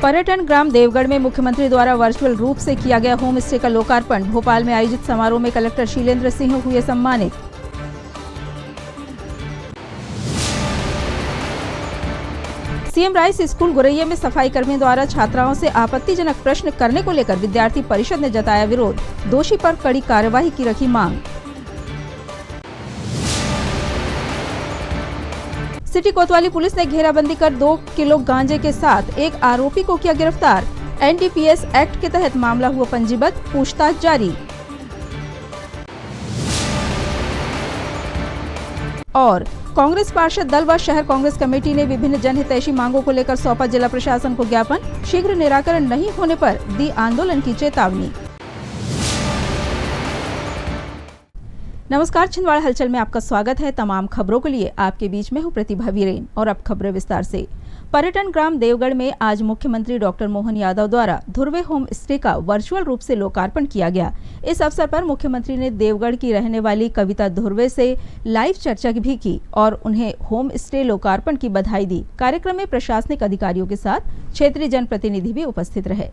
पर्यटन ग्राम देवगढ़ में मुख्यमंत्री द्वारा वर्चुअल रूप से किया गया होम स्टे का लोकार्पण। भोपाल में आयोजित समारोह में कलेक्टर शीलेंद्र सिंह हुए सम्मानित। सीएम राइस स्कूल गुरैया में सफाई कर्मियों द्वारा छात्राओं से आपत्तिजनक प्रश्न करने को लेकर विद्यार्थी परिषद ने जताया विरोध। दोषी पर कड़ी कार्यवाही की रखी मांग। सिटी कोतवाली पुलिस ने घेराबंदी कर 2 किलो गांजे के साथ एक आरोपी को किया गिरफ्तार। एनडीपीएस एक्ट के तहत मामला हुआ पंजीबद्ध, पूछताछ जारी। और कांग्रेस पार्षद दल व शहर कांग्रेस कमेटी ने विभिन्न जनहितैषी मांगों को लेकर सौंपा जिला प्रशासन को ज्ञापन। शीघ्र निराकरण नहीं होने पर दी आंदोलन की चेतावनी। नमस्कार, छिंदवाड़ा हलचल में आपका स्वागत है। तमाम खबरों के लिए आपके बीच में हूं प्रतिभा वीरेन और अब खबरें विस्तार से। पर्यटन ग्राम देवगढ़ में आज मुख्यमंत्री डॉक्टर मोहन यादव द्वारा धुर्वे होम स्टे का वर्चुअल रूप से लोकार्पण किया गया। इस अवसर पर मुख्यमंत्री ने देवगढ़ की रहने वाली कविता धुर्वे से लाइव चर्चा भी की और उन्हें होम स्टे लोकार्पण की बधाई दी। कार्यक्रम में प्रशासनिक अधिकारियों के साथ क्षेत्रीय जनप्रतिनिधि भी उपस्थित रहे।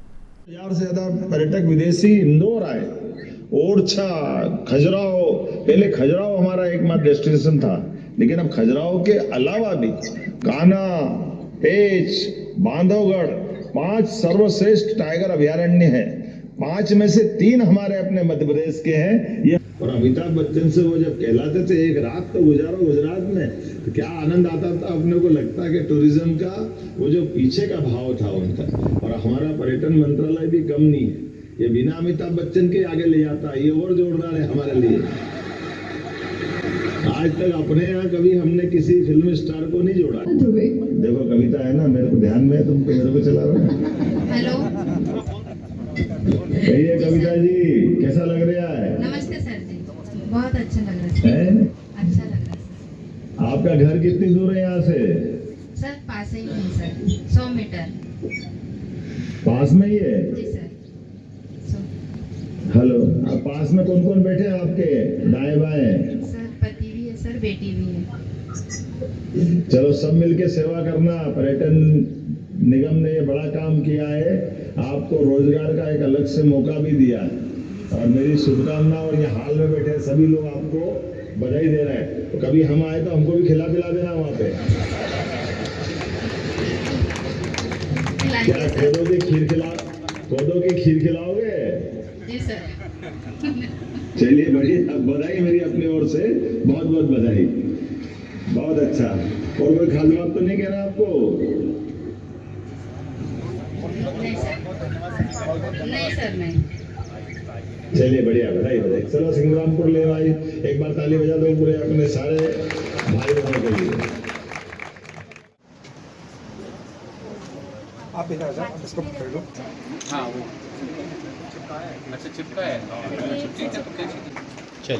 1000 से ज्यादा पर्यटक विदेशी इंदौर आए। ओरछा, खजुराहो, पहले खजुराहो हमारा एकमात्र डेस्टिनेशन था, लेकिन अब खजुराहो के अलावा भी कान्हा, पेच, बांधवगढ़ 5 सर्वश्रेष्ठ टाइगर अभयारण्य है। 5 में से 3 हमारे अपने मध्य प्रदेश के हैं। ये और अमिताभ बच्चन से वो जब कहलाते थे एक रात तो गुजारो गुजरात में, तो क्या आनंद आता था। अपने को लगता है कि टूरिज्म का वो जो पीछे का भाव था उनका, और हमारा पर्यटन मंत्रालय भी कम नहीं है। ये बिना अमिताभ बच्चन के आगे ले जाता है, ये और जोरदार है हमारे लिए। आज तक अपने यहाँ कभी हमने किसी फिल्म स्टार को नहीं जोड़ा। देखो कविता है ना, मेरे को ध्यान में है, तुम तो मेरे को चला रहे हो। हेलो, कहिए कविता जी, कैसा लग रहा है? नमस्ते सर जी, बहुत अच्छा लग रहा है। अच्छा लग रहा है सर। आपका घर कितनी दूर है यहाँ से? सर पास ही है सर, 100 मीटर पास में ही है जी सर। हेलो, अब पास में कौन कौन बैठे हैं आपके दाएं बाएं? सर पति भी है सर, बेटी भी है। चलो सब मिलके सेवा करना। पर्यटन निगम ने ये बड़ा काम किया है, आपको रोजगार का एक अलग से मौका भी दिया है और मेरी शुभकामना। और ये हाल में बैठे सभी लोग आपको बधाई दे रहे हैं। तो कभी हम आए तो हमको भी खिला पिला देना वहाँ पे। क्या खोदों की खीर खिलाओगे? जी सर। चलिए बढ़िया, बधाई मेरी अपनी ओर से, बहुत बहुत बधाई। बहुत अच्छा। और कोई खास बात तो नहीं कह रहा आपको? नहीं सर, नहीं। चलिए बढ़िया, बधाई बधाई। चलो सिंग्रामपुर ले भाई, एक बार ताली बजा दो पूरे अपने सारे भाई बहनों के लिए। आप इधर आ जाओ, इसको पकड़ लो। हाँ वो अच्छा चिपका है। ठीक है, तो कैसे चल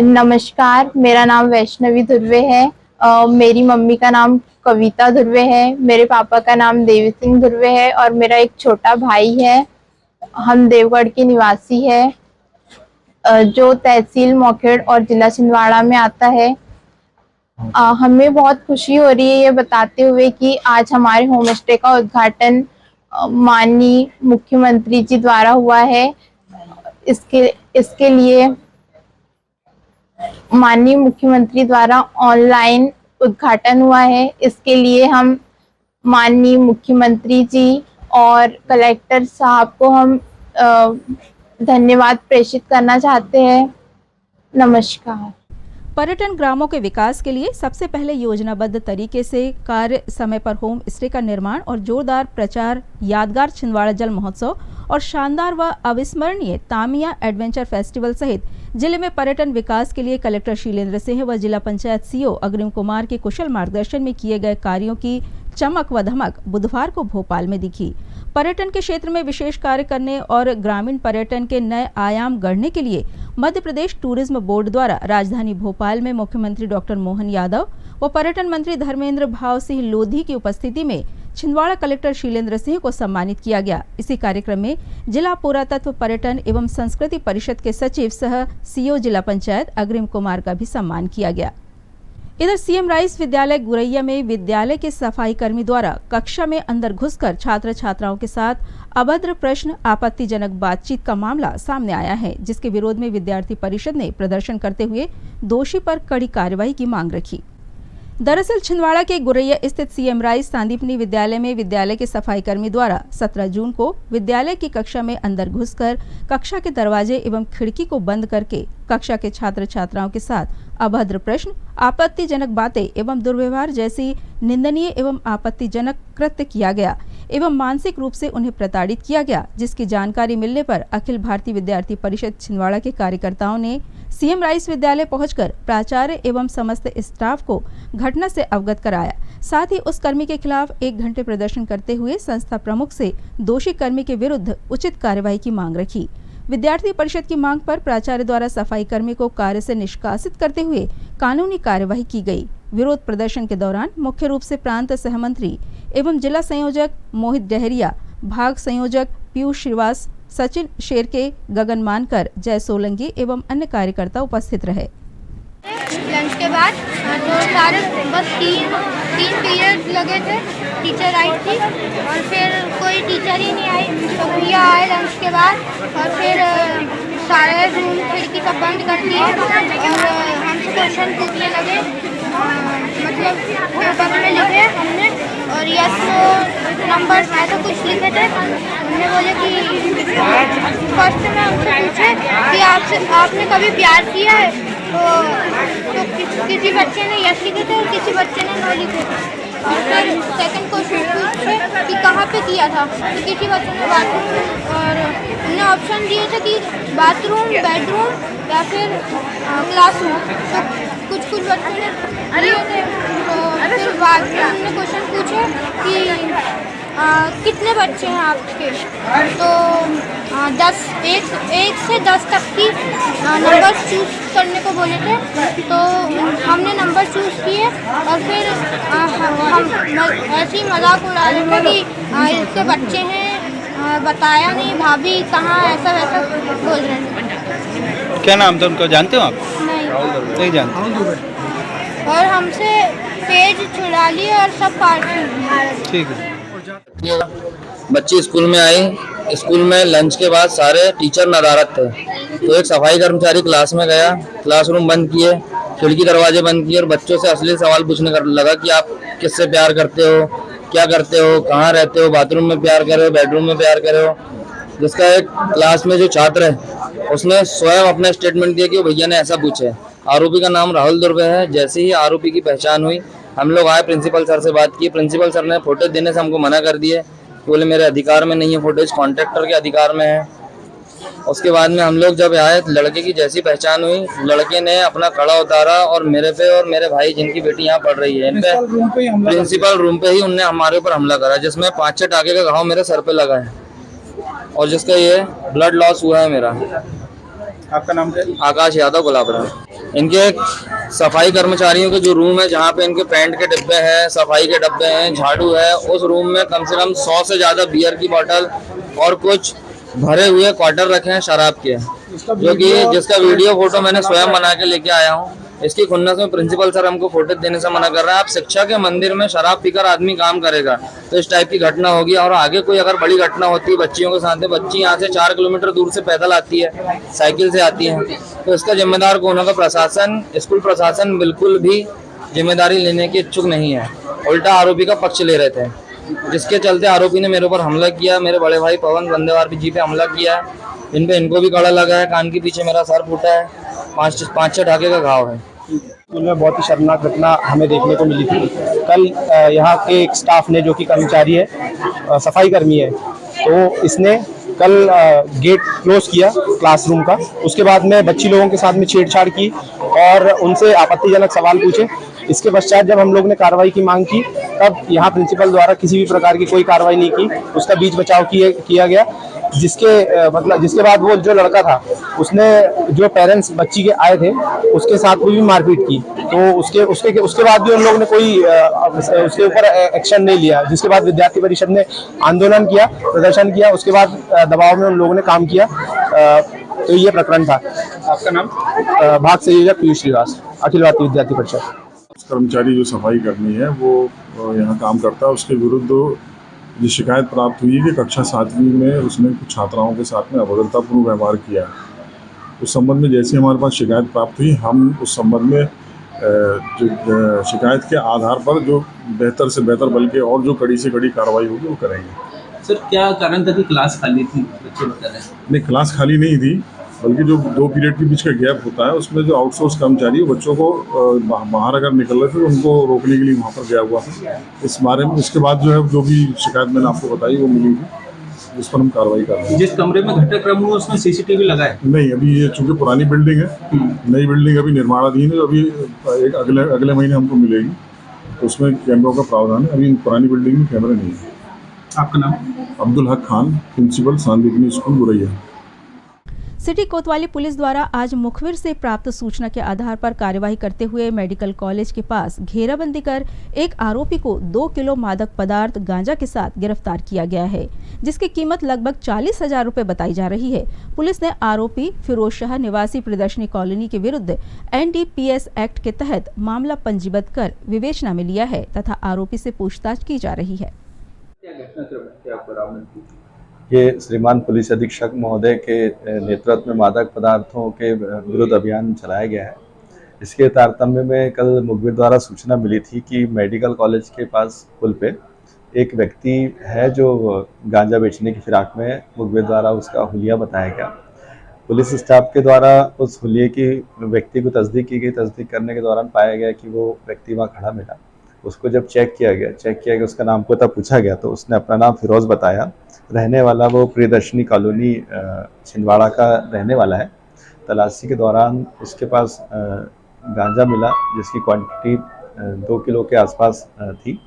नमस्कार, मेरा नाम वैष्णवी धुर्वे है। मेरी मम्मी का नाम कविता धुर्वे है, मेरे पापा का नाम देवी सिंह धुर्वे है और मेरा एक छोटा भाई है। हम देवगढ़ के निवासी है, जो तहसील मोखेड़ और जिला छिंदवाड़ा में आता है। हमें बहुत खुशी हो रही है ये बताते हुए कि आज हमारे होम स्टे का उद्घाटन माननीय मुख्यमंत्री जी द्वारा हुआ है। इसके लिए माननीय मुख्यमंत्री द्वारा ऑनलाइन उद्घाटन हुआ है। इसके लिए हम माननीय मुख्यमंत्री जी और कलेक्टर साहब को हम धन्यवाद प्रेषित करना चाहते हैं। नमस्कार। पर्यटन ग्रामों के विकास के लिए सबसे पहले योजनाबद्ध तरीके से कार्य, समय पर होम स्टे का निर्माण और जोरदार प्रचार, यादगार छिंदवाड़ा जल महोत्सव और शानदार व अविस्मरणीय तामिया एडवेंचर फेस्टिवल सहित जिले में पर्यटन विकास के लिए कलेक्टर शीलेंद्र सिंह व जिला पंचायत सीओ अग्रिम कुमार के कुशल मार्गदर्शन में किए गए कार्यों की चमक व धमक बुधवार को भोपाल में दिखी। पर्यटन के क्षेत्र में विशेष कार्य करने और ग्रामीण पर्यटन के नए आयाम गढ़ने के लिए मध्य प्रदेश टूरिज्म बोर्ड द्वारा राजधानी भोपाल में मुख्यमंत्री डॉक्टर मोहन यादव व पर्यटन मंत्री धर्मेंद्र भाव सिंह लोधी की उपस्थिति में छिंदवाड़ा कलेक्टर शीलेंद्र सिंह को सम्मानित किया गया। इसी कार्यक्रम में जिला पुरातत्व पर्यटन एवं संस्कृति परिषद के सचिव सह सीईओ जिला पंचायत अग्रिम कुमार का भी सम्मान किया गया। इधर सीएम राइस विद्यालय गुरैया में विद्यालय के सफाई कर्मी द्वारा कक्षा में अंदर घुसकर छात्र छात्राओं के साथ अभद्र प्रश्न, आपत्तिजनक बातचीत का मामला सामने आया है, जिसके विरोध में विद्यार्थी परिषद ने प्रदर्शन करते हुए दोषी पर कड़ी कार्रवाई की मांग रखी। दरअसल छिंदवाड़ा के गुरैया स्थित सीएम राइस सांदीपनी विद्यालय में विद्यालय के सफाई कर्मी द्वारा 17 जून को विद्यालय की कक्षा में अंदर घुसकर कक्षा के दरवाजे एवं खिड़की को बंद करके कक्षा के छात्र छात्राओं के साथ अभद्र प्रश्न, आपत्तिजनक बातें एवं दुर्व्यवहार जैसी निंदनीय एवं आपत्तिजनक कृत्य किया गया एवं मानसिक रूप से उन्हें प्रताड़ित किया गया, जिसकी जानकारी मिलने पर अखिल भारतीय विद्यार्थी परिषद छिंदवाड़ा के कार्यकर्ताओं ने सीएम राइस विद्यालय पहुंचकर प्राचार्य एवं समस्त स्टाफ को घटना से अवगत कराया। साथ ही उस कर्मी के खिलाफ 1 घंटे प्रदर्शन करते हुए संस्था प्रमुख से दोषी कर्मी के विरुद्ध उचित कार्रवाई की मांग रखी। विद्यार्थी परिषद की मांग पर प्राचार्य द्वारा सफाई कर्मी को कार्य से निष्कासित करते हुए कानूनी कार्यवाही की गई। विरोध प्रदर्शन के दौरान मुख्य रूप से प्रांत सहमंत्री एवं जिला संयोजक मोहित डहरिया, भाग संयोजक पीयूष श्रीवास, सचिन शेरके, गगन मानकर, जय सोलंकी एवं अन्य कार्यकर्ता उपस्थित रहे। लंच के बाद तो सारे बस तीन पीरियड लगे थे, टीचर आई थी और फिर कोई टीचर ही नहीं आई। तो भैया आए लंच के बाद और फिर सारे रूम खिड़की सब बंद कर दिए और हमसे क्वेश्चन पूछने लगे। मतलब पेपर में लिखे हमने और यस नो नंबर ऐसा कुछ लिखे थे। हमने बोले कि फर्स्ट में हमसे पूछे कि आपने कभी प्यार किया है, तो किसी बच्चे ने यस लिखे थे और किसी बच्चे ने नो लिखे थे। और फिर सेकंड क्वेश्चन पूछे कि कहाँ पे किया था, तो किसी बच्चे ने बाथरूम, और हमने ऑप्शन दिए थे कि बाथरूम, बेडरूम या फिर क्लासरूम। तो कुछ बच्चों ने दिए थे। तो फिर बाद में हमने क्वेश्चन पूछे कि कितने बच्चे हैं आपके, तो 1 से 10 तक की नंबर चूज़ करने को बोले थे। तो हमने नंबर चूज़ किए और फिर हम ऐसे ही मजाक उड़ा रहे थे कि इसके बच्चे हैं, बताया नहीं, भाभी कहाँ, ऐसा वैसा बोल रहे थे। क्या नाम था उनका, जानते हो आप? नहीं जानते। और हमसे पेज छुड़ा लिए और सब पार्ट। ठीक है। बच्चे स्कूल में आए, स्कूल में लंच के बाद सारे टीचर नदारत थे। तो एक सफाई कर्मचारी क्लास में गया, क्लासरूम बंद किए, खिड़की दरवाजे बंद किए और बच्चों से असली सवाल पूछने लगा कि आप किससे प्यार करते हो, क्या करते हो, कहाँ रहते हो, बाथरूम में प्यार करे हो, बेडरूम में प्यार करे हो। जिसका एक क्लास में जो छात्र है उसने स्वयं अपना स्टेटमेंट दिया कि वो भैया ने ऐसा पूछे। आरोपी का नाम राहुल दुर्वे है। जैसे ही आरोपी की पहचान हुई, हम लोग आए, प्रिंसिपल सर से बात की। प्रिंसिपल सर ने फोटेज देने से हमको मना कर दिए, बोले मेरे अधिकार में नहीं है फोटेज, कॉन्ट्रैक्टर के अधिकार में है। उसके बाद में हम लोग जब आए, लड़के की जैसी पहचान हुई, लड़के ने अपना कड़ा उतारा और मेरे पे और मेरे भाई जिनकी बेटी यहाँ पढ़ रही है इन पे प्रिंसिपल रूम पे ही उनने हमारे ऊपर हमला करा, जिसमें 5-6 टाके का घाव मेरे सर पे लगा है और जिसका ये ब्लड लॉस हुआ है मेरा। आपका नाम क्या है? आकाश यादव, गुलाबरा। इनके सफाई कर्मचारियों के जो रूम है जहाँ पे इनके पेंट के डिब्बे हैं, सफाई के डब्बे हैं, झाड़ू है, उस रूम में कम से कम 100 से ज्यादा बियर की बोतल और कुछ भरे हुए क्वार्टर रखे हैं शराब के, जो कि जिसका वीडियो फोटो मैंने स्वयं बना के लेके आया हूँ। इसकी खुन्नस में प्रिंसिपल सर हमको फोटो देने से मना कर रहा है। आप शिक्षा के मंदिर में शराब पीकर आदमी काम करेगा तो इस टाइप की घटना होगी, और आगे कोई अगर बड़ी घटना होती है बच्चियों के साथ, बच्ची यहाँ से 4 किलोमीटर दूर से पैदल आती है, साइकिल से आती है, तो इसका जिम्मेदार कौन होगा? प्रशासन, स्कूल प्रशासन बिल्कुल भी जिम्मेदारी लेने की इच्छुक नहीं है, उल्टा आरोपी का पक्ष ले रहे थे, जिसके चलते आरोपी ने मेरे ऊपर हमला किया। मेरे बड़े भाई पवन बंदेवार जी पे हमला किया, इनको भी कड़ा लगा है, कान के पीछे मेरा सर फूटा है, 5-6 ढाके का घाव है। स्कूल में बहुत ही शर्मनाक घटना हमें देखने को मिली थी। कल यहाँ के एक स्टाफ ने, जो कि कर्मचारी है, सफाई कर्मी है, तो इसने कल गेट क्लोज किया क्लासरूम का। उसके बाद में बच्ची लोगों के साथ में छेड़छाड़ की और उनसे आपत्तिजनक सवाल पूछे। इसके पश्चात जब हम लोग ने कार्रवाई की मांग की, तब यहाँ प्रिंसिपल द्वारा किसी भी प्रकार की कोई कार्रवाई नहीं की, उसका बीच बचाव किया गया। जिसके बाद वो जो लड़का था, उसने, जो पेरेंट्स बच्ची के आए थे, उसके साथ भी मारपीट की। तो उसके बाद भी उन लोगों ने कोई उसके ऊपर एक्शन नहीं लिया, जिसके बाद विद्यार्थी परिषद ने आंदोलन किया, प्रदर्शन किया। उसके बाद दबाव में उन लोगों ने काम किया। तो ये प्रकरण था। आपका नाम? भाग संयोजक पीयूष श्रीवास, अखिल भारतीय विद्यार्थी परिषद। कर्मचारी जो सफाई कर्मी है वो यहाँ काम करता है, उसके विरुद्ध ये शिकायत प्राप्त हुई है कि कक्षा 7वीं में उसने कुछ छात्राओं के साथ में अभद्रतापूर्ण व्यवहार किया है। उस संबंध में जैसे हमारे पास शिकायत प्राप्त हुई, हम उस संबंध में जो शिकायत के आधार पर जो बेहतर से बेहतर बल्कि और जो कड़ी से कड़ी कार्रवाई होगी वो करेंगे। सर क्या कारण था कि क्लास खाली थी, बच्चे बता रहे हैं? नहीं, क्लास खाली नहीं थी, बल्कि जो 2 पीरियड के बीच का गैप होता है उसमें जो आउटसोर्स कर्मचारी है बच्चों को बाहर अगर निकल रहे थे तो उनको रोकने के लिए वहाँ पर गया हुआ था। इस बारे में इसके बाद जो है जो भी शिकायत मैंने आपको बताई वो मिली थी, जिस पर हम कार्रवाई कर रहे हैं। जिस कमरे में घटनाक्रम हुआ उसमें सीसीटीवी लगा है? नहीं, अभी ये चूँकि पुरानी बिल्डिंग है, नई बिल्डिंग अभी निर्माणाधीन है, अभी एक अगले महीने हमको मिलेगी, तो उसमें कैमरों का प्रावधान है। अभी पुरानी बिल्डिंग में कैमरे नहीं है। आपका नाम? अब्दुल हक खान, प्रिंसिपल सांदीपनी स्कूल बुरैया। सिटी कोतवाली पुलिस द्वारा आज मुखबिर से प्राप्त सूचना के आधार पर कार्यवाही करते हुए मेडिकल कॉलेज के पास घेराबंदी कर एक आरोपी को 2 किलो मादक पदार्थ गांजा के साथ गिरफ्तार किया गया है, जिसकी कीमत लगभग 40,000 रुपए बताई जा रही है। पुलिस ने आरोपी फिरोज शाह निवासी प्रियदर्शनी कॉलोनी के विरुद्ध NDPS एक्ट के तहत मामला पंजीबद्ध कर विवेचना में लिया है तथा आरोपी से पूछताछ की जा रही है। ये श्रीमान पुलिस अधीक्षक महोदय के नेतृत्व में मादक पदार्थों के विरुद्ध अभियान चलाया गया है। इसके तारतम्य में कल मुखबिर द्वारा सूचना मिली थी कि मेडिकल कॉलेज के पास पुल पे एक व्यक्ति है जो गांजा बेचने की फिराक में, मुखबिर द्वारा उसका हुलिया बताया गया। पुलिस स्टाफ के द्वारा उस हुलिये की व्यक्ति को तस्दीक की गई। तस्दीक करने के दौरान पाया गया कि वो व्यक्ति वहाँ खड़ा मिला। उसको जब चेक किया गया उसका नाम पता पूछा गया तो उसने अपना नाम फिरोज़ बताया। रहने वाला वो प्रियदर्शनी कॉलोनी छिंदवाड़ा का रहने वाला है। तलाशी के दौरान उसके पास गांजा मिला जिसकी क्वांटिटी 2 किलो के आसपास थी,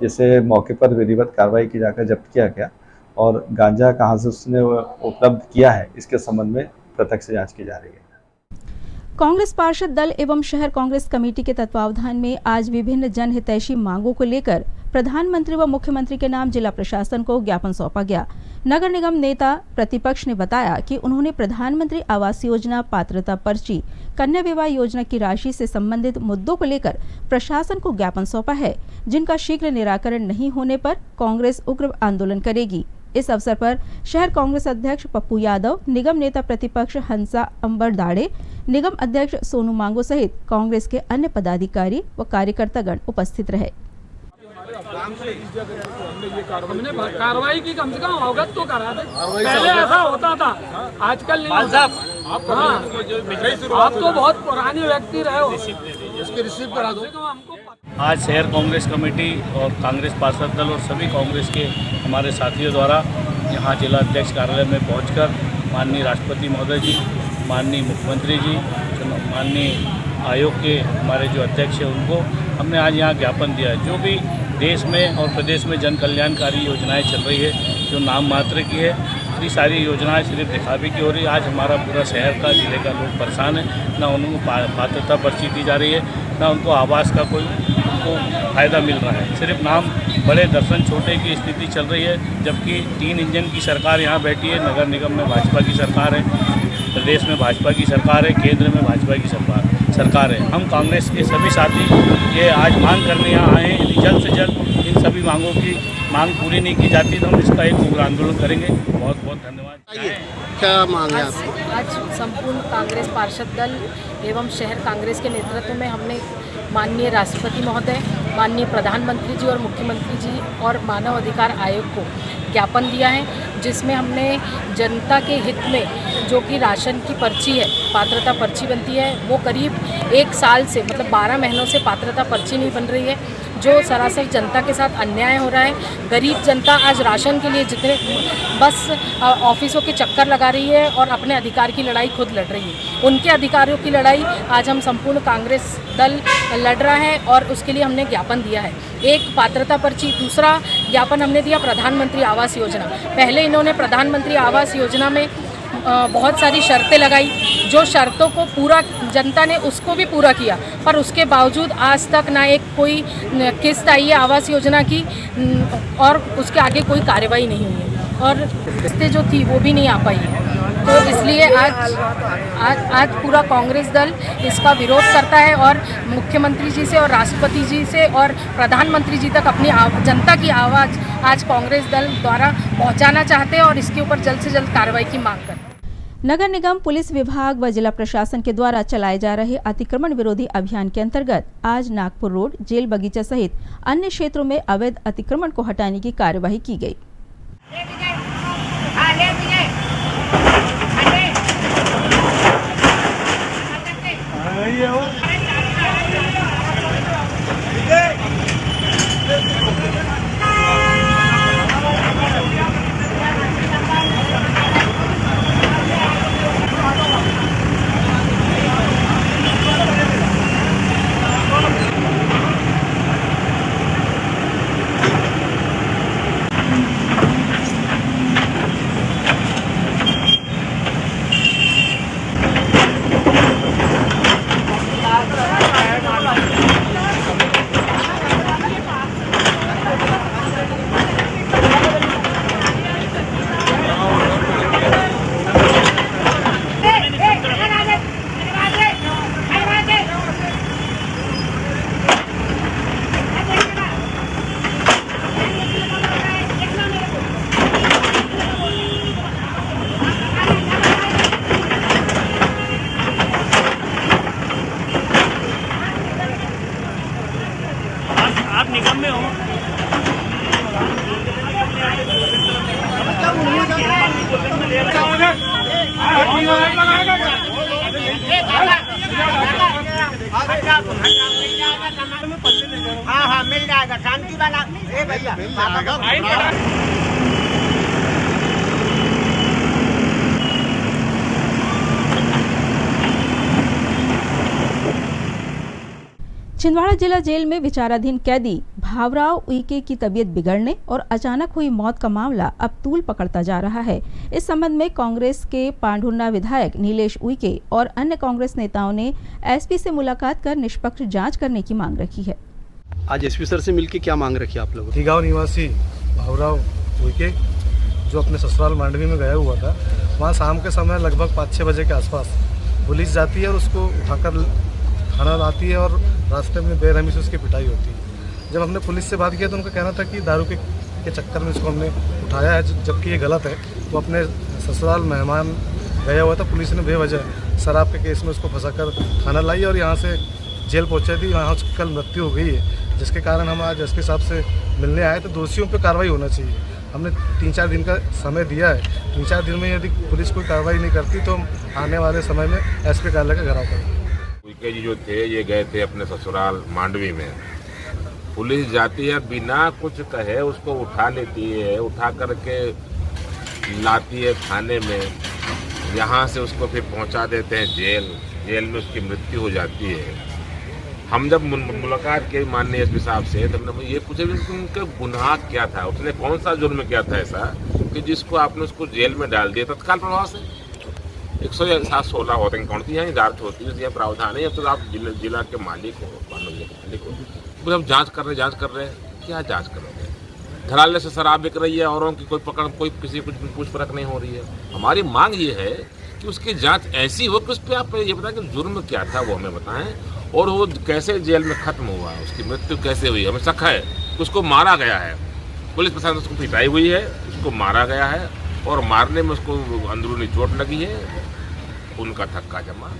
जिसे मौके पर विधिवत कार्रवाई की जाकर जब्त किया गया। और गांजा कहाँ से उसने उपलब्ध किया है इसके संबंध में प्रत्यक्ष जांच की जा रही है। कांग्रेस पार्षद दल एवं शहर कांग्रेस कमेटी के तत्वावधान में आज विभिन्न जनहितैषी मांगों को लेकर प्रधानमंत्री व मुख्यमंत्री के नाम जिला प्रशासन को ज्ञापन सौंपा गया। नगर निगम नेता प्रतिपक्ष ने बताया कि उन्होंने प्रधानमंत्री आवास योजना, पात्रता पर्ची, कन्या विवाह योजना की राशि से संबंधित मुद्दों को लेकर प्रशासन को ज्ञापन सौंपा है, जिनका शीघ्र निराकरण नहीं होने पर कांग्रेस उग्र आंदोलन करेगी। इस अवसर पर शहर कांग्रेस अध्यक्ष पप्पू यादव, निगम नेता प्रतिपक्ष हंसा अंबर दाड़े, निगम अध्यक्ष सोनू मांगो सहित कांग्रेस के अन्य पदाधिकारी व कार्यकर्तागण उपस्थित रहे। हमने कार्रवाई की, कम से कम अवगत तो करा दे। पहले ऐसा होता था, आजकल नहीं होता। आप तो बहुत पुराने व्यक्ति रहे हो, इसके रिसीव करा दो। आज शहर कांग्रेस कमेटी और कांग्रेस पार्षद दल और सभी कांग्रेस के हमारे साथियों द्वारा यहाँ जिला अध्यक्ष कार्यालय में पहुंचकर माननीय राष्ट्रपति महोदय जी, माननीय मुख्यमंत्री जी, माननीय आयोग के हमारे जो अध्यक्ष हैं उनको हमने आज यहाँ ज्ञापन दिया है। जो भी देश में और प्रदेश में जन कल्याणकारी योजनाएं चल रही है, जो नाम मात्र की है, इतनी सारी योजनाएं सिर्फ दिखावे की हो रही है। आज हमारा पूरा शहर का, जिले का लोग परेशान है। ना उनको पात्रता पर्ची दी जा रही है, ना उनको आवास का कोई उनको फ़ायदा मिल रहा है। सिर्फ नाम बड़े दर्शन छोटे की स्थिति चल रही है, जबकि 3 इंजन की सरकार यहाँ बैठी है। नगर निगम में भाजपा की सरकार है, प्रदेश में भाजपा की सरकार है, केंद्र में भाजपा की सरकार है। हम कांग्रेस के सभी साथी ये आज मांग करने यहाँ आए हैं। यदि जल्द से जल्द इन सभी मांगों की मांग पूरी नहीं की जाती तो हम इसका एक उग्र आंदोलन करेंगे। बहुत बहुत धन्यवाद। क्या मांग है आपकी? आज संपूर्ण कांग्रेस पार्षद दल एवं शहर कांग्रेस के नेतृत्व में हमने माननीय राष्ट्रपति महोदय, माननीय प्रधानमंत्री जी और मुख्यमंत्री जी और मानव अधिकार आयोग को ज्ञापन दिया है, जिसमें हमने जनता के हित में जो कि राशन की पर्ची है, पात्रता पर्ची बनती है, वो करीब 1 साल से, मतलब 12 महीनों से पात्रता पर्ची नहीं बन रही है, जो सरासर जनता के साथ अन्याय हो रहा है। गरीब जनता आज राशन के लिए जितने बस ऑफिसों के चक्कर लगा रही है और अपने अधिकार की लड़ाई खुद लड़ रही है। उनके अधिकारों की लड़ाई आज हम संपूर्ण कांग्रेस दल लड़ रहा है और उसके लिए हमने ज्ञापन दिया है। एक पात्रता पर्ची, दूसरा ज्ञापन हमने दिया प्रधानमंत्री आवास योजना। पहले इन्होंने प्रधानमंत्री आवास योजना में बहुत सारी शर्तें लगाई, जो शर्तों को पूरा जनता ने उसको भी पूरा किया, पर उसके बावजूद आज तक ना एक कोई किस्त आई है आवास योजना की और उसके आगे कोई कार्रवाई नहीं हुई है और किस्तें जो थी वो भी नहीं आ पाई है। तो इसलिए आज पूरा कांग्रेस दल इसका विरोध करता है और मुख्यमंत्री जी से और राष्ट्रपति जी से और प्रधानमंत्री जी तक अपनी जनता की आवाज़ आज कांग्रेस दल द्वारा पहुंचाना चाहते हैं और इसके ऊपर जल्द से जल्द कार्रवाई की मांग करते हैं। नगर निगम, पुलिस विभाग व जिला प्रशासन के द्वारा चलाए जा रहे अतिक्रमण विरोधी अभियान के अंतर्गत आज नागपुर रोड, जेल बगीचा सहित अन्य क्षेत्रों में अवैध अतिक्रमण को हटाने की कार्यवाही की गई। हाँ मिल जाएगा, शांति वाला भैया। छिंदवाड़ा जिला जेल में विचाराधीन कैदी भावराव उइके की तबीयत बिगड़ने और अचानक हुई मौत का मामला अब तूल पकड़ता जा रहा है। इस संबंध में कांग्रेस के पांढुर्णा विधायक नीलेश उइके और अन्य कांग्रेस नेताओं ने एसपी से मुलाकात कर निष्पक्ष जांच करने की मांग रखी है। आज एसपी सर से मिलकर क्या मांग रखी आप लोगों? गाँव निवासी भावराव उइके जो अपने ससुराल मांडवी में गया हुआ था, वहाँ शाम के समय लगभग 5-6 बजे के आसपास पुलिस जाती है और उसको उठाकर थाना लाती है और रास्ते में बेरहमी से उसकी पिटाई होती है। जब हमने पुलिस से बात किया तो उनका कहना था कि दारू के चक्कर में इसको हमने उठाया है, जबकि ये गलत है। तो अपने ससुराल मेहमान गया हुआ था, पुलिस ने बेवजह शराब के केस में उसको फंसाकर थाना लाई और यहाँ से जेल पहुँचाई थी। वहाँ उसकी कल मृत्यु हो गई है, जिसके कारण हम आज एसपी साहब से मिलने आए। तो दोषियों पर कार्रवाई होना चाहिए। हमने 3-4 दिन का समय दिया है। 3-4 दिन में यदि पुलिस कोई कार्रवाई नहीं करती तो हम आने वाले समय में एसपी कार्यालय का घेराव करेंगे। उइके जी जो थे ये गए थे अपने ससुराल मांडवी में। पुलिस जाती है, बिना कुछ कहे उसको उठा लेती है, उठा करके लाती है थाने में। यहाँ से उसको फिर पहुँचा देते हैं जेल में उसकी मृत्यु हो जाती है। हम जब मुलाकात की माननीय एसपी साहब से तो हमने ये पूछा कि उनका गुनाह क्या था, उसने कौन सा जुर्म किया था ऐसा कि जिसको आपने उसको जेल में डाल दिया तत्काल प्रभाव से। 116 होते हैं कौन सी यहाँ जांच होती है, यह प्रावधान है। अब तो आप जिला के मालिक हो, मालिक हो, तो हम जांच कर रहे हैं। क्या जांच करोगे? धराले से शराब बिक रही है, औरों की कोई पकड़, कोई किसी कुछ पूछपरख नहीं हो रही है। हमारी मांग ये है कि उसकी जांच ऐसी हो कि उस पर आप ये बताएं कि जुर्म क्या था वो हमें बताएं और वो कैसे जेल में खत्म हुआ, उसकी मृत्यु कैसे हुई। हमें शक है कि उसको मारा गया है, पुलिस प्रशासन उसको पिटाई हुई है, उसको मारा गया है और मारने में उसको अंदरूनी चोट लगी है, उनका थक्का जमा।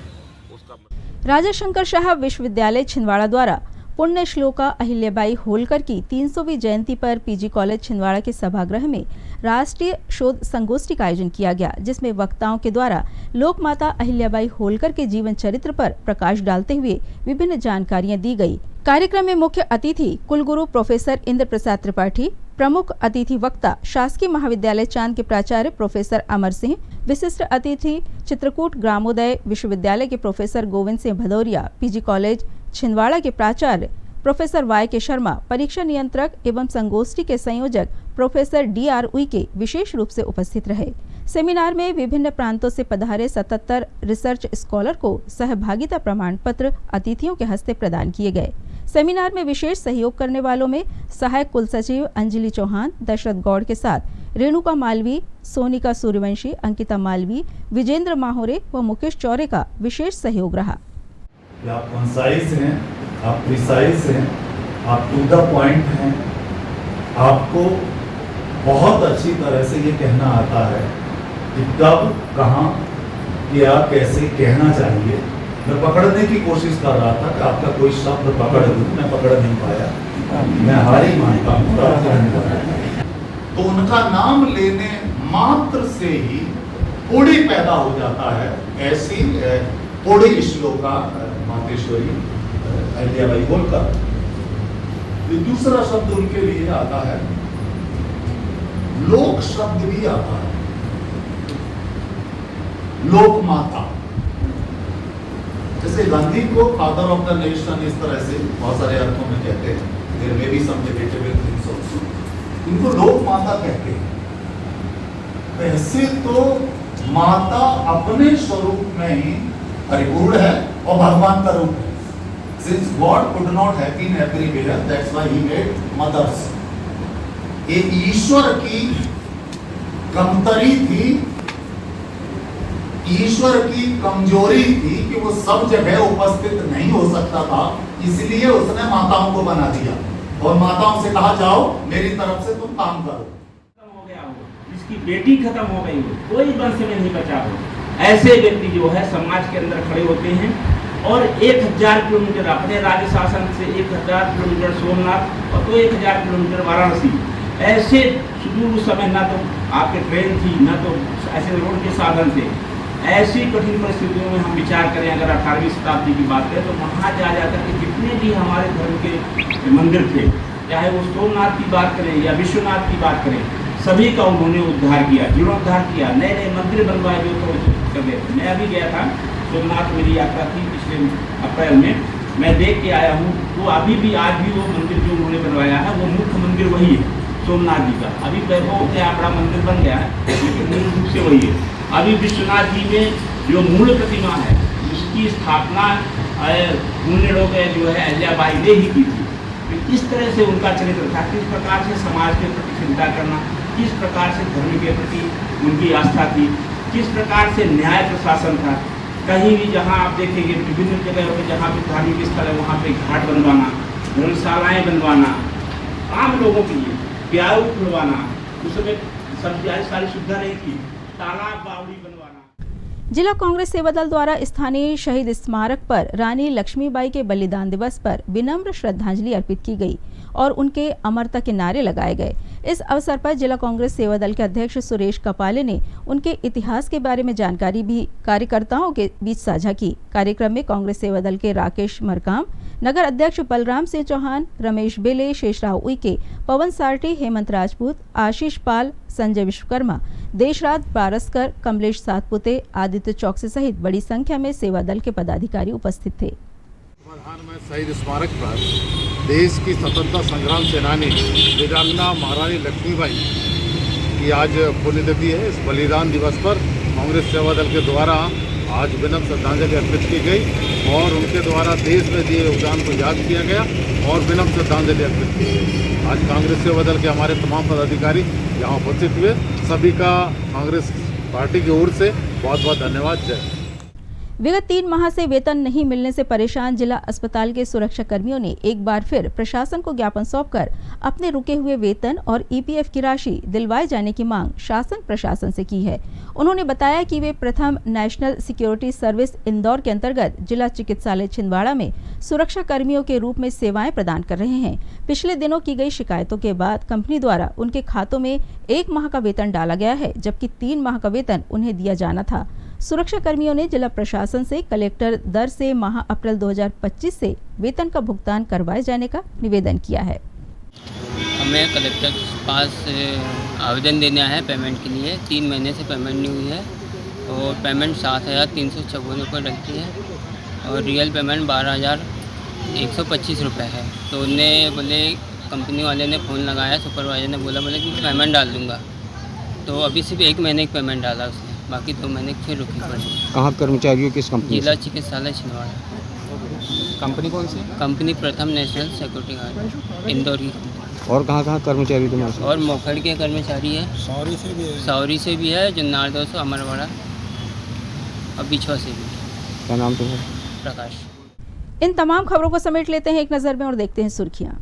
राजा शंकर शाह विश्वविद्यालय छिंदवाड़ा द्वारा पुण्य श्लोका अहिल्याबाई होलकर की 300वीं जयंती पर पीजी कॉलेज छिंदवाड़ा के सभागृह में राष्ट्रीय शोध संगोष्ठी का आयोजन किया गया, जिसमें वक्ताओं के द्वारा लोक माता अहिल्याबाई होलकर के जीवन चरित्र पर प्रकाश डालते हुए विभिन्न जानकारियां दी गई। कार्यक्रम में मुख्य अतिथि कुलगुरु प्रोफेसर इंद्र प्रसाद त्रिपाठी, प्रमुख अतिथि वक्ता शासकीय महाविद्यालय चांद के प्राचार्य प्रोफेसर अमर सिंह, विशिष्ट अतिथि चित्रकूट ग्रामोदय विश्वविद्यालय के professor Govind Singh Bhadauria, PG college Chhindwara के प्राचार्य प्रोफेसर वाई के शर्मा, परीक्षा नियंत्रक एवं संगोष्ठी के संयोजक प्रोफेसर DR उइके विशेष रूप से उपस्थित रहे। सेमिनार में विभिन्न प्रांतों से पधारे 77 रिसर्च स्कॉलर को सहभागिता प्रमाण पत्र अतिथियों के हस्ते प्रदान किए गए। सेमिनार में विशेष सहयोग करने वालों में सहायक कुलसचिव अंजलि चौहान, दशरथ गौड़ के साथ रेणुका मालवी, सोनिका सूर्यवंशी, अंकिता मालवी, विजेंद्र माहोरे व मुकेश चौरे का विशेष सहयोग रहा। आप कंसाइज हैं, आप प्रिसाइज हैं, आप टू द पॉइंट हैं, आपको बहुत अच्छी तरह से ये कहना आता है कि कब, कहाँ, क्या, कैसे कहना चाहिए। मैं पकड़ने की कोशिश कर रहा था कि आपका कोई शब्द पकड़ दूं, मैं पकड़ नहीं पाया, मैं हारी मानता हूँ। तो उनका नाम लेने मात्र से ही ओड़ी पैदा हो जाता है। ऐसी ओड़ी श्लोका मातेश्वरी अहिल्याबाई होलकर। दूसरा शब्द उनके लिए आता है, लोक शब्द भी आता है, लोक माता। जैसे गांधी को फादर ऑफ द नेशन इस तरह से बहुत सारे अर्थों में कहते हैं, there may be some debatable things also, इनको लोक माता कहते हैं। ऐसे तो माता अपने स्वरूप में ही परिपूर्ण है और भगवान का रूप है। Since God could not have been everywhere, that's why He made mothers. ये ईश्वर की कमतरी थी, ईश्वर की कमजोरी थी कि वो सब जगह उपस्थित नहीं हो सकता था, इसलिए उसने माताओं को बना दिया और माताओं से कहा जाओ मेरी तरफ से तुम काम करो। हो गया हो, जिसकी बेटी खत्म हो गई हो, कोई वंश में नहीं बचा हो, ऐसे व्यक्ति जो है समाज के अंदर खड़े होते हैं और 1000 किलोमीटर अपने राज्य शासन से 1000 किलोमीटर सोमनाथ और तो 1000 किलोमीटर वाराणसी, ऐसे सुदूर समय ना तो आपके ट्रेन थी ना तो ऐसे रोड के साधन थे। ऐसी कठिन परिस्थितियों में हम विचार करें, अगर 18वीं शताब्दी की बात करें तो वहाँ जा जाकर के जितने भी हमारे धर्म के मंदिर थे, चाहे वो सोमनाथ की बात करें या विश्वनाथ की बात करें, सभी का उन्होंने उद्धार किया, जीर्णोद्धार किया, नए नए मंदिर बनवाए जो कर रहे थे। मैं अभी गया था सोमनाथ, मेरी यात्रा थी पिछले अप्रैल में, मैं देख के आया हूँ। तो अभी भी आज भी वो मंदिर जो उन्होंने बनवाया है वो मुख्य मंदिर वही है सोमनाथ जी का। अभी वैभव क्या बड़ा मंदिर बन गया है लेकिन मूल रूप से वही है। अभी विश्वनाथ जी में जो मूल प्रतिमा है उसकी स्थापना हुनड़ों के जो है अहिल्याबाई ने ही की थी। तो इस तरह से उनका चरित्र था, किस प्रकार से समाज के प्रति चिंता करना, किस प्रकार से धर्म के प्रति उनकी आस्था थी, किस प्रकार से न्याय प्रशासन था। कहीं भी जहाँ आप देखेंगे विभिन्न जगहों पर जहाँ भी धार्मिक स्थल है वहाँ पे घाट बनवाना, धर्मशालाएँ बनवाना, आम लोगों के लिए प्याऊ खुलवाना, उस समय सब सारी सुविधा नहीं थी, तालाब बावड़ी बनवाना। जिला कांग्रेस सेवा दल द्वारा स्थानीय शहीद स्मारक पर रानी लक्ष्मीबाई के बलिदान दिवस पर विनम्र श्रद्धांजलि अर्पित की गई और उनके अमरता के नारे लगाए गए। इस अवसर पर जिला कांग्रेस सेवा दल के अध्यक्ष सुरेश कपाले ने उनके इतिहास के बारे में जानकारी भी कार्यकर्ताओं के बीच साझा की। कार्यक्रम में कांग्रेस सेवा दल के राकेश मरकाम, नगर अध्यक्ष बलराम सिंह चौहान, रमेश बेले, शेषराव उइके, पवन सारटी, हेमंत राजपूत, आशीष पाल, संजय विश्वकर्मा, देशराज बारस्कर, कमलेश सातपुते, आदित्य चौकसे सहित बड़ी संख्या में सेवा दल के पदाधिकारी उपस्थित थे। शहीद स्मारक पर देश की स्वतंत्रता संग्राम सेनानी वीरांगना महारानी लक्ष्मीबाई की आज पुण्यतिथि है। इस बलिदान दिवस पर कांग्रेस सेवा दल के द्वारा आज विनम्र श्रद्धांजलि अर्पित की गई और उनके द्वारा देश में दिए योगदान को याद किया गया और विनम्र श्रद्धांजलि अर्पित की गई। आज कांग्रेस सेवा दल के हमारे तमाम पदाधिकारी यहाँ उपस्थित हुए, सभी का कांग्रेस पार्टी की ओर से बहुत बहुत धन्यवाद। जय। विगत 3 माह से वेतन नहीं मिलने से परेशान जिला अस्पताल के सुरक्षा कर्मियों ने एक बार फिर प्रशासन को ज्ञापन सौंपकर अपने रुके हुए वेतन और ईपीएफ की राशि दिलवाए जाने की मांग शासन प्रशासन से की है। उन्होंने बताया कि वे प्रथम नेशनल सिक्योरिटी सर्विस इंदौर के अंतर्गत जिला चिकित्सालय छिंदवाड़ा में सुरक्षा कर्मियों के रूप में सेवाएं प्रदान कर रहे हैं। पिछले दिनों की गई शिकायतों के बाद कंपनी द्वारा उनके खातों में 1 माह का वेतन डाला गया है, जबकि 3 माह का वेतन उन्हें दिया जाना था। सुरक्षा कर्मियों ने जिला प्रशासन से कलेक्टर दर से माह अप्रैल 2025 से वेतन का भुगतान करवाए जाने का निवेदन किया है। हमें कलेक्टर के पास आवेदन देना है पेमेंट के लिए। 3 महीने से पेमेंट नहीं हुई है और पेमेंट 7,356 रुपये डलती है और रियल पेमेंट 12,125 रुपये है। तो उन्हें बोले, कंपनी वाले ने फ़ोन लगाया, सुपरवाइजर ने बोला कि पेमेंट डाल दूँगा। तो अभी सिर्फ 1 महीने की पेमेंट डाला उसने, बाकी 2 महीने की फिर रुकी पड़ी। कहाँ कर्मचारियों किस कंपनी जिला चिकित्सालय छिंदवाड़ा। कंपनी कौन सी? कंपनी प्रथम नेशनल सिक्योरिटी गार्ड, इंदौर की। और कहाँ कर्मचारी तुम्हारे? और मोखड़ के कर्मचारी है, सौरी से भी है, जुन्नार 200, अमरवाड़ा और बिछवा से भी। क्या नाम तुम्हारा? प्रकाश। इन तमाम खबरों को समेट लेते हैं एक नज़र में और देखते हैं सुर्खियां।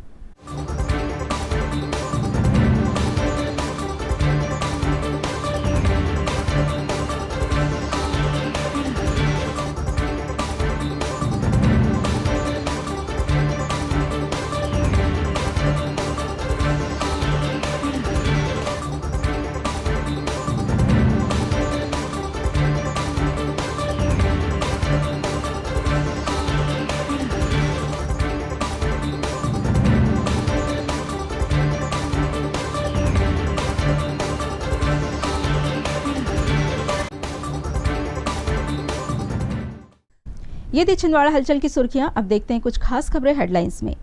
ये थी छिंदवाड़ा हलचल की सुर्खियां। अब देखते हैं कुछ खास खबरें हेडलाइंस में।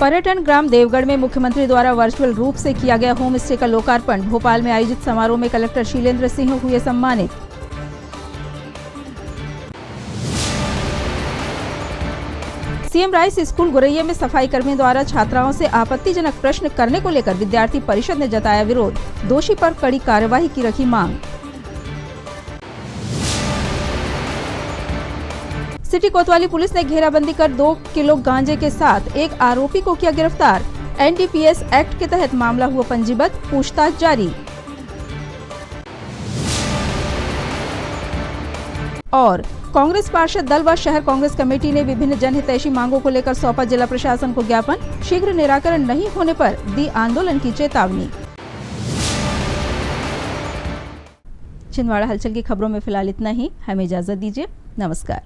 पर्यटन ग्राम देवगढ़ में मुख्यमंत्री द्वारा वर्चुअल रूप से किया गया होम स्टे का लोकार्पण। भोपाल में आयोजित समारोह में कलेक्टर शीलेंद्र सिंह हुए सम्मानित। सीएम राइस स्कूल गुरैया में सफाई कर्मियों द्वारा छात्राओं से आपत्तिजनक प्रश्न करने को लेकर विद्यार्थी परिषद ने जताया विरोध। दोषी पर कड़ी कार्यवाही की रखी मांग। सिटी कोतवाली पुलिस ने घेराबंदी कर 2 किलो गांजे के साथ एक आरोपी को किया गिरफ्तार। एनडीपीएस एक्ट के तहत मामला हुआ पंजीबद्ध, पूछताछ जारी। और कांग्रेस पार्षद दल व शहर कांग्रेस कमेटी ने विभिन्न जनहितैषी मांगों को लेकर सौंपा जिला प्रशासन को ज्ञापन। शीघ्र निराकरण नहीं होने पर दी आंदोलन की चेतावनी। छिंदवाड़ा हलचल की खबरों में फिलहाल इतना ही। हमें इजाजत दीजिए। नमस्कार।